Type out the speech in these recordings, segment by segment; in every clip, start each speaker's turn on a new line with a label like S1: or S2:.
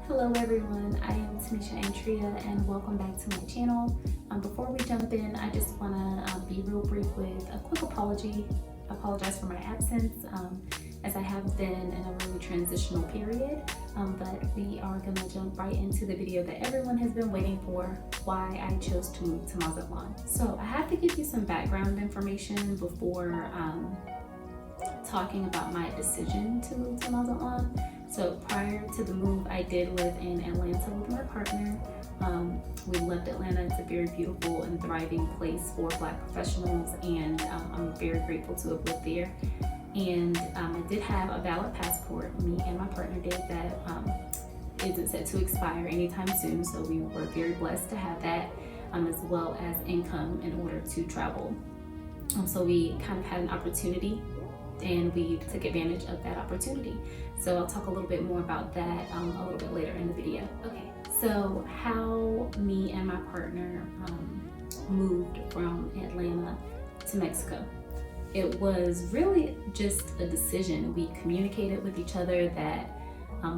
S1: Hello everyone, I am Tanisha Antria and welcome back to my channel. Before we jump in, I just want to be real brief with a quick apology. Apologize for my absence as I have been in a really transitional period, but we are going to jump right into the video that everyone has been waiting for, why I chose to move to Mazatlán. So I have to give you some background information before talking about my decision to move to Mazatlán. So prior to the move, I did live in Atlanta with my partner. We loved Atlanta. It's a very beautiful and thriving place for Black professionals, and I'm very grateful to have lived there. And I did have a valid passport. Me and my partner did that. Isn't set to expire anytime soon, so we were very blessed to have that, as well as income in order to travel. So we kind of had an opportunity and we took advantage of that opportunity. So I'll talk a little bit more about that a little bit later in the video. Okay, so how me and my partner moved from Atlanta to Mexico. It was really just a decision. We communicated with each other that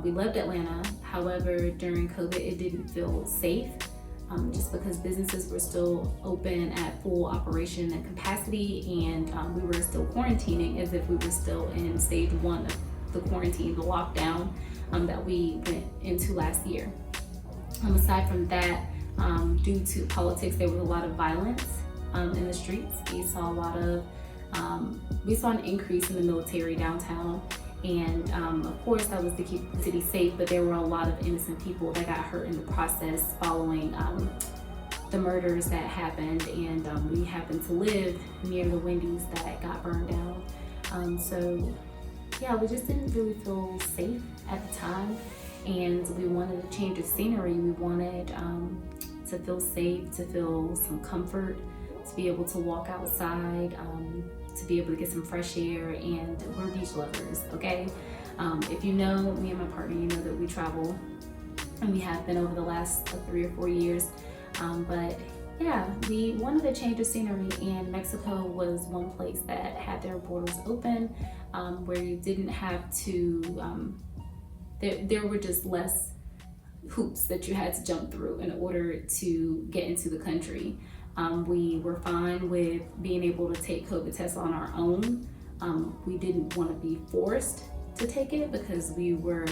S1: we loved Atlanta. However, during COVID, it didn't feel safe. Just because businesses were still open at full operation and capacity, and we were still quarantining as if we were still in stage 1 of the quarantine, the lockdown that we went into last year. Aside from that, due to politics, there was a lot of violence in the streets. We saw an increase in the military downtown. And of course that was to keep the city safe, but there were a lot of innocent people that got hurt in the process following the murders that happened, and we happened to live near the Wendy's that got burned down. So yeah, we just didn't really feel safe at the time, and we wanted a change of scenery. We wanted to feel safe, to feel some comfort, to be able to walk outside, to be able to get some fresh air, and we're beach lovers, okay? If you know me and my partner, you know that we travel, and we have been over the last 3 or 4 years. But yeah, we wanted a change of scenery, and Mexico was one place that had their borders open, where you didn't have to, there were just less hoops that you had to jump through in order to get into the country. We were fine with being able to take COVID tests on our own. We didn't want to be forced to take it because we were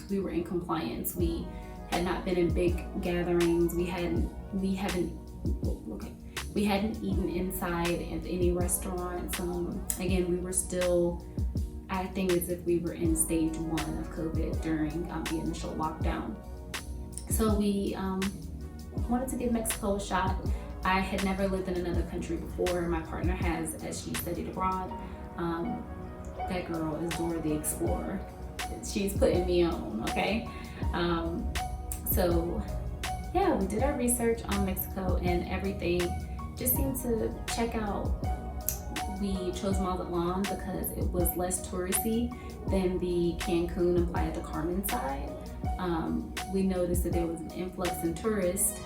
S1: in compliance. We had not been in big gatherings. We hadn't eaten inside at any restaurants. Again, we were still acting as if we were in stage 1 of COVID during the initial lockdown. So we wanted to give Mexico a shot. I had never lived in another country before. My partner has, as she studied abroad. That girl is Dora the Explorer. She's putting me on, okay? So yeah, we did our research on Mexico, and everything just seemed to check out. We chose Mazatlán because it was less touristy than the Cancun and Playa del Carmen side. We noticed that there was an influx in tourists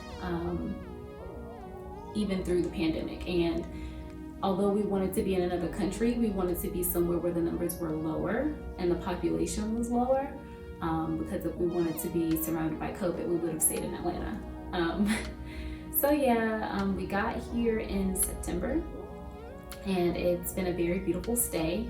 S1: even through the pandemic, and although we wanted to be in another country, we wanted to be somewhere where the numbers were lower and the population was lower, because if we wanted to be surrounded by COVID, we would have stayed in Atlanta. So yeah, we got here in September, and it's been a very beautiful stay.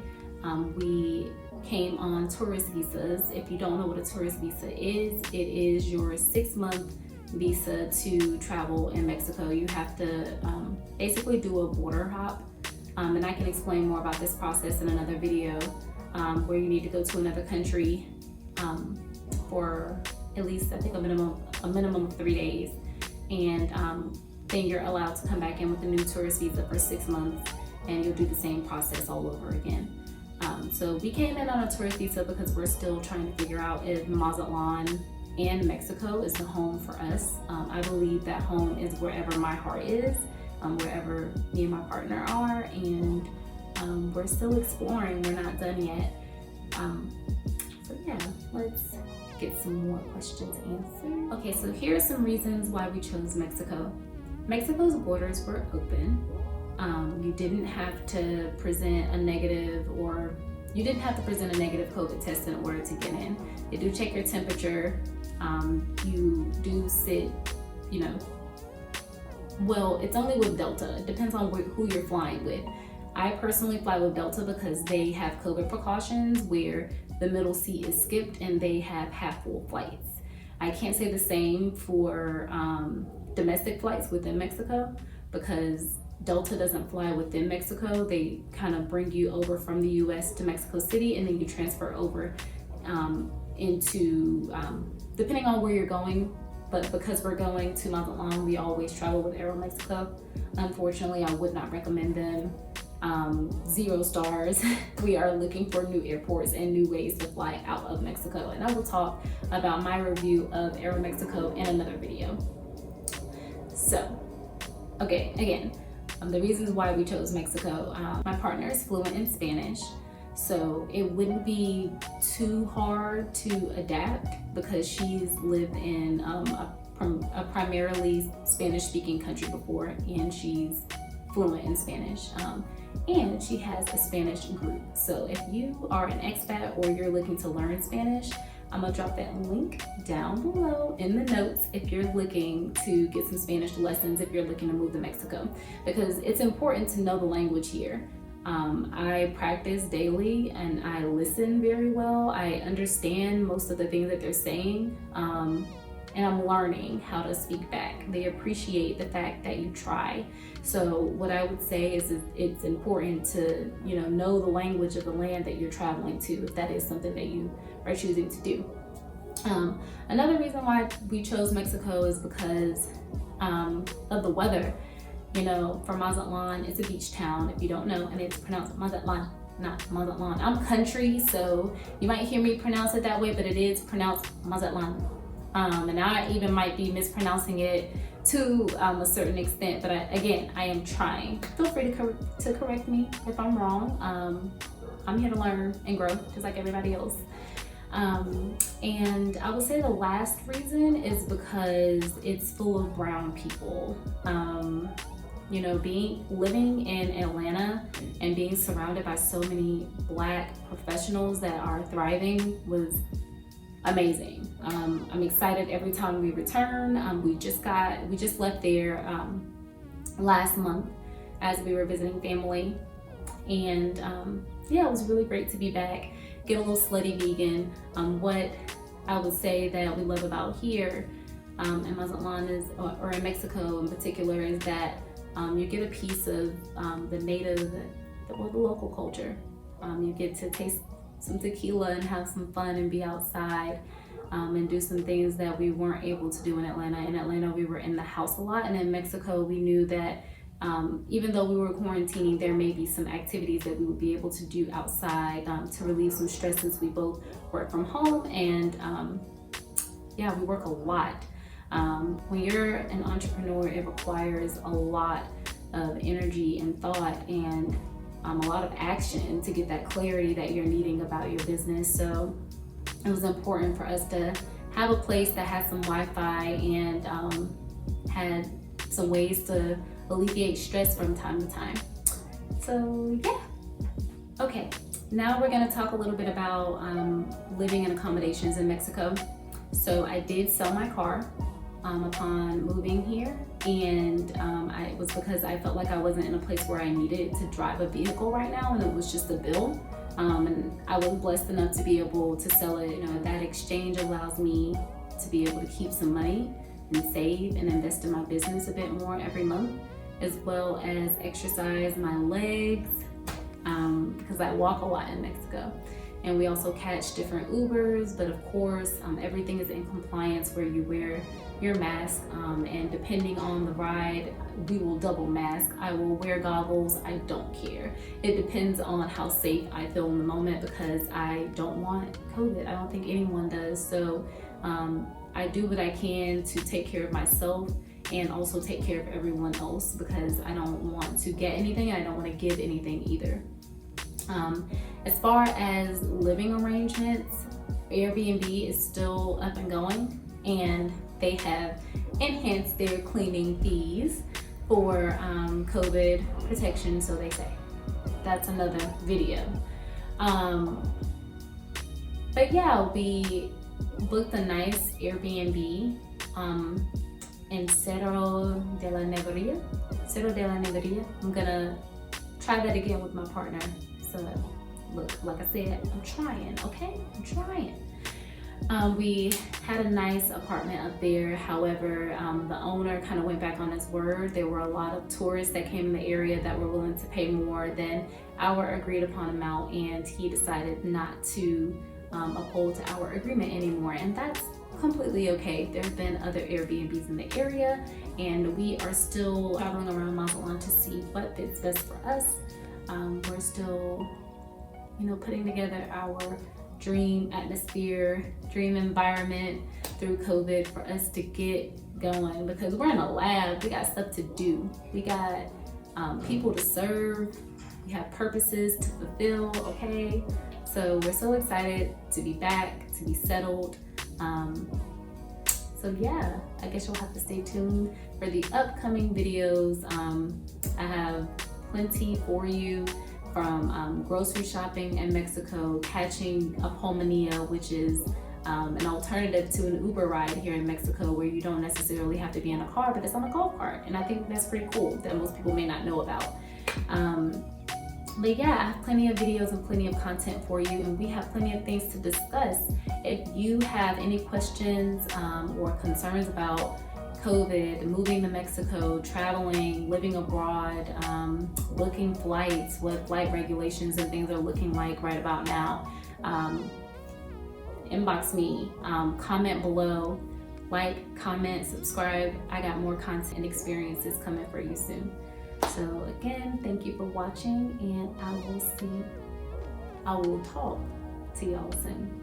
S1: We came on tourist visas. If you don't know what a tourist visa is, it is your 6-month visa to travel in Mexico. You have to basically do a border hop, and I can explain more about this process in another video, where you need to go to another country for at least, I think, a minimum of 3 days, and then you're allowed to come back in with a new tourist visa for 6 months, and you'll do the same process all over again. So we came in on a tourist visa because we're still trying to figure out if Mazatlán and Mexico is the home for us. I believe that home is wherever my heart is, wherever me and my partner are, and we're still exploring. We're not done yet. So yeah, let's get some more questions answered. Okay, so here are some reasons why we chose Mexico. Mexico's borders were open. You didn't have to present a negative or you didn't have to present a negative COVID test in order to get in. They do check your temperature. You do sit, well, it's only with Delta. It depends on who you're flying with. I personally fly with Delta because they have COVID precautions where the middle seat is skipped and they have half full flights. I can't say the same for domestic flights within Mexico because Delta doesn't fly within Mexico. They kind of bring you over from the US to Mexico City and then you transfer over into, depending on where you're going. But because we're going to Mazatlán, we always travel with Aeromexico. Unfortunately, I would not recommend them. 0 stars. We are looking for new airports and new ways to fly out of Mexico. And I will talk about my review of Aeromexico in another video. So, okay, again, the reasons why we chose Mexico. My partner is fluent in Spanish, so it wouldn't be too hard to adapt because she's lived in a primarily Spanish-speaking country before, and she's fluent in Spanish. And she has a Spanish group. So if you are an expat or you're looking to learn Spanish, I'm gonna drop that link down below in the notes if you're looking to get some Spanish lessons, if you're looking to move to Mexico, because it's important to know the language here. I practice daily and I listen very well. I understand most of the things that they're saying, and I'm learning how to speak back. They appreciate the fact that you try. So what I would say is it's important to know the language of the land that you're traveling to, if that is something that you are choosing to do. Another reason why we chose Mexico is because of the weather. For Mazatlán, it's a beach town, if you don't know, and it's pronounced Mazatlán, not Mazatlán. I'm country, so you might hear me pronounce it that way, but it is pronounced Mazatlán. And I even might be mispronouncing it to a certain extent, but I am trying. Feel free to correct me if I'm wrong. I'm here to learn and grow, just like everybody else. And I would say the last reason is because it's full of brown people. Living in Atlanta and being surrounded by so many Black professionals that are thriving was amazing. I'm excited every time we return. We just left there last month as we were visiting family, and it was really great to be back, get a little slutty vegan. What I would say that we love about here in Mazatlan or in Mexico in particular, is that you get a piece of the native or the local culture. You get to taste some tequila and have some fun and be outside and do some things that we weren't able to do in Atlanta. In Atlanta, we were in the house a lot, and in Mexico, we knew that even though we were quarantining, there may be some activities that we would be able to do outside to relieve some stress, since we both work from home and we work a lot. When you're an entrepreneur, it requires a lot of energy and thought and a lot of action to get that clarity that you're needing about your business. So it was important for us to have a place that had some Wi-Fi and had some ways to alleviate stress from time to time. So okay, now we're going to talk a little bit about living in accommodations in Mexico. So I did sell my car upon moving here, and it was because I felt like I wasn't in a place where I needed to drive a vehicle right now, and it was just a bill. And I was blessed enough to be able to sell it. That exchange allows me to be able to keep some money and save and invest in my business a bit more every month, as well as exercise my legs, because I walk a lot in Mexico. And we also catch different Ubers, but of course, everything is in compliance where you wear your mask, and depending on the ride, we will double mask. I will wear goggles, I don't care. It depends on how safe I feel in the moment, because I don't want COVID. I don't think anyone does. So I do what I can to take care of myself and also take care of everyone else, because I don't want to get anything and I don't want to give anything either. As far as living arrangements, Airbnb is still up and going, and they have enhanced their cleaning fees for COVID protection, so they say. That's another video. But yeah, we booked a nice Airbnb in Cerro de la Neveria. I'm gonna try that again with my partner. So look, like I said, I'm trying, okay? I'm trying. We had a nice apartment up there. However, the owner kind of went back on his word. There were a lot of tourists that came in the area that were willing to pay more than our agreed upon amount, and he decided not to uphold to our agreement anymore, and that's completely okay. There have been other Airbnbs in the area, and we are still traveling around Mazatlán to see what fits best for us. We're still, putting together our dream atmosphere, dream environment through COVID for us to get going, because we're in a lab. We got stuff to do. We got people to serve. We have purposes to fulfill, okay? So we're so excited to be back, to be settled. So yeah, I guess you'll have to stay tuned for the upcoming videos. I have plenty for you, from grocery shopping in Mexico, catching a pulmonía, which is an alternative to an Uber ride here in Mexico, where you don't necessarily have to be in a car, but it's on a golf cart. And I think that's pretty cool, that most people may not know about. But yeah, I have plenty of videos and plenty of content for you, and we have plenty of things to discuss. If you have any questions or concerns about COVID, moving to Mexico, traveling, living abroad, booking flights, what flight regulations and things are looking like right about now, inbox me, comment below, like, comment, subscribe. I got more content and experiences coming for you soon. So again, thank you for watching, and I will talk to y'all soon.